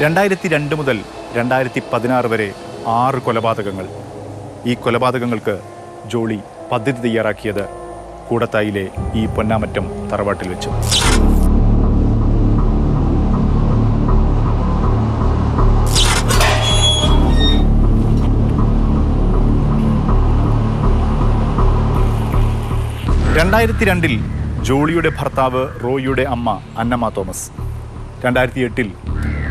2002 മുതൽ 2016 വരെ 6 കൊലപാതകങ്ങൾ. ഈ കൊലപാതകങ്ങൾക്ക് ജോളി പദ്ധതി തയ്യാറാക്കിയത് കൂടത്തായിലെ ഈ പൊന്നാമറ്റം തറവാട്ടിൽ വെച്ചു. ൽ ജോളിയുടെ ഭർത്താവ് റോയിയുടെ അമ്മ അന്നമ്മ തോമസ്, 2008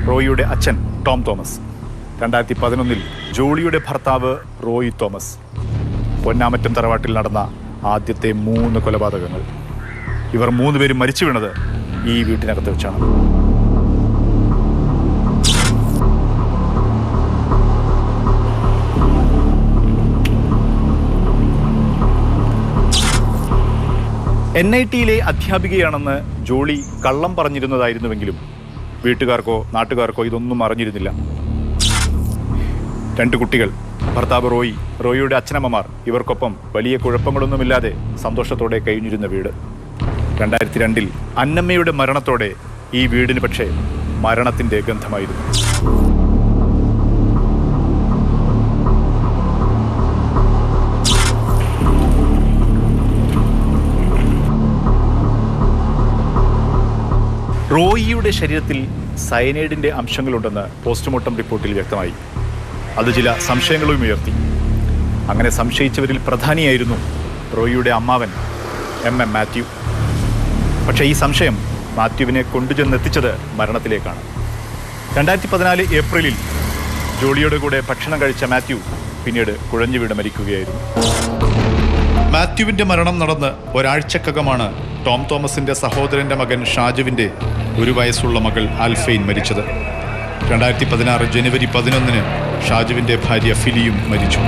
റോയിയുടെ അച്ഛൻ ടോം തോമസ്, 2011 ജോളിയുടെ ഭർത്താവ് റോയി തോമസ്. പൊന്നാമറ്റം തറവാട്ടിൽ നടന്ന ആദ്യത്തെ 3 കൊലപാതകങ്ങൾ. ഇവർ 3 പേരും മരിച്ചു വീണത് ഈ വീട്ടിനകത്ത് വെച്ചാണ്. NIT-യിലെ അധ്യാപികയാണെന്ന് ജോളി കള്ളം പറഞ്ഞിരുന്നതായിരുന്നുവെങ്കിലും വീട്ടുകാർക്കോ നാട്ടുകാർക്കോ ഇതൊന്നും അറിഞ്ഞിരുന്നില്ല. 2 കുട്ടികൾ, ഭർത്താവ് റോയി, റോയിയുടെ അച്ഛനമ്മമാർ, ഇവർക്കൊപ്പം വലിയ കുഴപ്പങ്ങളൊന്നുമില്ലാതെ സന്തോഷത്തോടെ കഴിഞ്ഞിരുന്ന വീട്. 2002 അന്നമ്മയുടെ മരണത്തോടെ ഈ വീടിന് പക്ഷേ മരണത്തിൻ്റെ ഗന്ധമായിരുന്നു. റോയിയുടെ ശരീരത്തിൽ സയനൈഡിൻ്റെ അംശങ്ങളുണ്ടെന്ന് പോസ്റ്റ്മോർട്ടം റിപ്പോർട്ടിൽ വ്യക്തമായി. അത് ചില സംശയങ്ങളും ഉയർത്തി. അങ്ങനെ സംശയിച്ചവരിൽ പ്രധാനിയായിരുന്നു റോയിയുടെ അമ്മാവൻ MM മാത്യു. പക്ഷേ ഈ സംശയം മാത്യുവിനെ കൊണ്ടുചെന്നെത്തിച്ചത് മരണത്തിലേക്കാണ്. 2014 ഏപ്രിലിൽ ജോളിയുടെ കൂടെ ഭക്ഷണം കഴിച്ച മാത്യു പിന്നീട് കുഴഞ്ഞു വീണ് മരിക്കുകയായിരുന്നു. മാത്യുവിൻ്റെ മരണം നടന്ന് ഒരാഴ്ചക്കകമാണ് ടോം തോമസിൻ്റെ സഹോദരൻ്റെ മകൻ ഷാജുവിൻ്റെ 1 വയസ്സുള്ള മകൾ ആൽഫൈൻ മരിച്ചത്. 2016 ജനുവരി 11 ഷാജുവിൻ്റെ ഭാര്യ ഫിലിയും മരിച്ചു.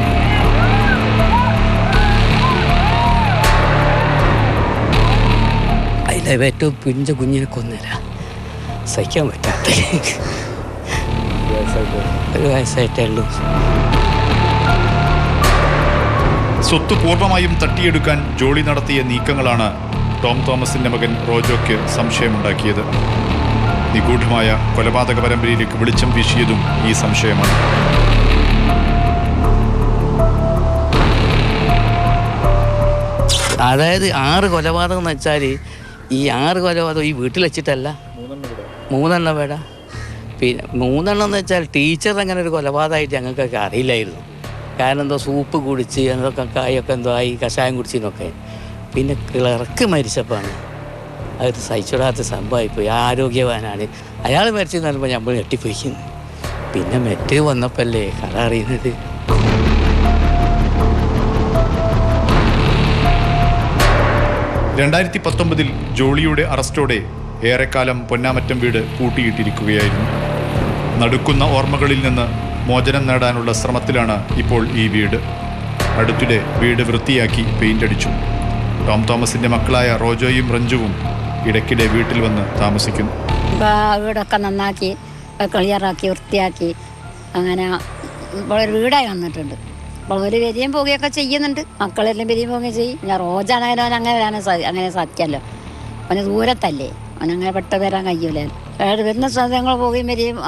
അതിലെ ഏറ്റവും പിഞ്ച കുഞ്ഞിനെ കൊന്നില്ല, സഹിക്കാൻ പറ്റാത്ത. 1 വയസ്സായിട്ടേ ഉള്ളൂ. സ്വത്ത് പൂർണ്ണമായും തട്ടിയെടുക്കാൻ ജോളി നടത്തിയ നീക്കങ്ങളാണ് ടോം തോമസിന്റെ മകൻ റോജോയ്ക്ക് സംശയമുണ്ടാക്കിയത്. നിഗൂഢമായ കൊലപാതക പരമ്പരയിലേക്ക് വെളിച്ചം വീശിയതും ഈ സംശയമാണ്. അതായത് 6 കൊലപാതകം എന്ന് വെച്ചാൽ ഈ 6 കൊലപാതകം ഈ വീട്ടിൽ വെച്ചിട്ടല്ല, 3 വേട. പിന്നെ 3 എന്ന് വെച്ചാൽ ടീച്ചർ അങ്ങനെ ഒരു കൊലപാതകമായിട്ട് ഞങ്ങൾക്കൊക്കെ അറിയില്ലായിരുന്നു. കാരണം എന്തോ സൂപ്പ് കുടിച്ച് എന്തൊക്കെ കായൊക്കെ എന്തോ ആയി കഷായം കുടിച്ചെന്നൊക്കെ. പിന്നെ ക്ലർക്ക് മരിച്ചപ്പോഴാണ് അത് സഹിച്ചിടാത്ത സംഭവമായിപ്പോയി. ആരോഗ്യവാനാണ് അയാൾ മരിച്ചെന്ന് പറയുമ്പോൾ നമ്മൾ ഞെട്ടിപ്പോയിക്കുന്നു. പിന്നെ മെറ്റ് വന്നപ്പോഴല്ലേ കഥ അറിയുന്നത്. ൽ ജോളിയുടെ അറസ്റ്റോടെ ഏറെക്കാലം പൊന്നാമറ്റം വീട് പൂട്ടിയിട്ടിരിക്കുകയായിരുന്നു. നടുക്കുന്ന ഓർമ്മകളിൽ നിന്ന് മോചനം നേടാനുള്ള ശ്രമത്തിലാണ് ഇപ്പോൾ ഈ വീട്. അടുത്തിടെ വീട് വൃത്തിയാക്കി പെയിന്റ് അടിച്ചു. ടോം തോമസിന്റെ മക്കളായ റോജോയും റഞ്ജുവും ഇടയ്ക്കിടെ വീട്ടിൽ വന്ന് താമസിക്കുന്നു. വീടൊക്കെ നന്നാക്കി ക്ലിയറാക്കി വൃത്തിയാക്കി അങ്ങനെ ഒരു വീടായി വന്നിട്ടുണ്ട്. അപ്പോൾ ഒരു വരിയും പോകുകയൊക്കെ ചെയ്യുന്നുണ്ട്. മക്കളെല്ലാം വരിയും പോവുകയും ചെയ്യും. ഞാൻ റോജാണെങ്കിലും അങ്ങനെ വരാൻ അങ്ങനെ സാധിക്കാമല്ലോ. അവന് ദൂരത്തല്ലേ, അവനങ്ങനെ പെട്ടെന്ന് വരാൻ കഴിയൂലേ. വരുന്ന സ്ഥലങ്ങൾ പോവുകയും വരികയും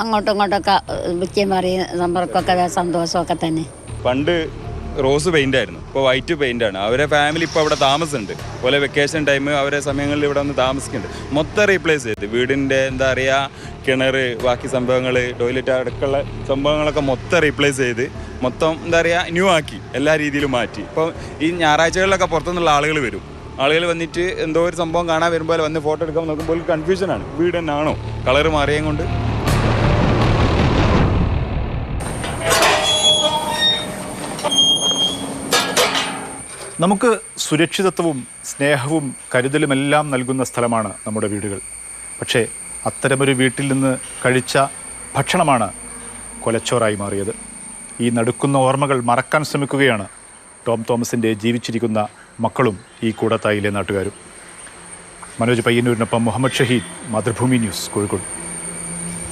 അങ്ങോട്ടും ഇങ്ങോട്ടൊക്കെ വിൽക്കുകയും പറയും. സമ്പർക്കമൊക്കെ സന്തോഷമൊക്കെ തന്നെ. പണ്ട് റോസ് പെയിൻ്റ് ആയിരുന്നു, ഇപ്പോൾ വൈറ്റ് പെയിൻ്റാണ്. അവരെ ഫാമിലി ഇപ്പോൾ അവിടെ താമസമുണ്ട്. അതുപോലെ വെക്കേഷൻ ടൈം അവരെ സമയങ്ങളിൽ ഇവിടെ വന്ന് താമസിക്കുന്നുണ്ട്. മൊത്തം റീപ്ലേസ് ചെയ്ത് വീടിൻ്റെ എന്താ പറയുക, കിണർ, ബാക്കി സംഭവങ്ങൾ, ടോയ്ലറ്റ് അടക്കമുള്ള സംഭവങ്ങളൊക്കെ മൊത്തം റീപ്ലേസ് ചെയ്ത് മൊത്തം എന്താ പറയുക ന്യൂ ആക്കി, എല്ലാ രീതിയിലും മാറ്റി. ഇപ്പോൾ ഈ ഞായറാഴ്ചകളിലൊക്കെ പുറത്തുനിന്നുള്ള ആളുകൾ വരും. ആളുകൾ വന്നിട്ട് എന്തോ ഒരു സംഭവം കാണാൻ വരുമ്പോൾ വന്ന് ഫോട്ടോ എടുക്കാൻ നോക്കുമ്പോൾ കൺഫ്യൂഷനാണ്, വീട് തന്നെ ആണോ, കളറ് മാറിയും കൊണ്ട്. നമുക്ക് സുരക്ഷിതത്വവും സ്നേഹവും കരുതലുമെല്ലാം നൽകുന്ന സ്ഥലമാണ് നമ്മുടെ വീടുകൾ. പക്ഷേ അത്തരമൊരു വീട്ടിൽ നിന്ന് കഴിച്ച ഭക്ഷണമാണ് കൊലച്ചോറായി മാറിയത്. ഈ നടുക്കുന്ന ഓർമ്മകൾ മറക്കാൻ ശ്രമിക്കുകയാണ് ടോം തോമസിൻ്റെ ജീവിച്ചിരിക്കുന്ന മക്കളും ഈ കൂടത്തായിലെ നാട്ടുകാരും. മനോജ് പയ്യന്നൂരിനൊപ്പം മുഹമ്മദ് ഷഹീദ്, മാതൃഭൂമി ന്യൂസ്, കോഴിക്കോട്.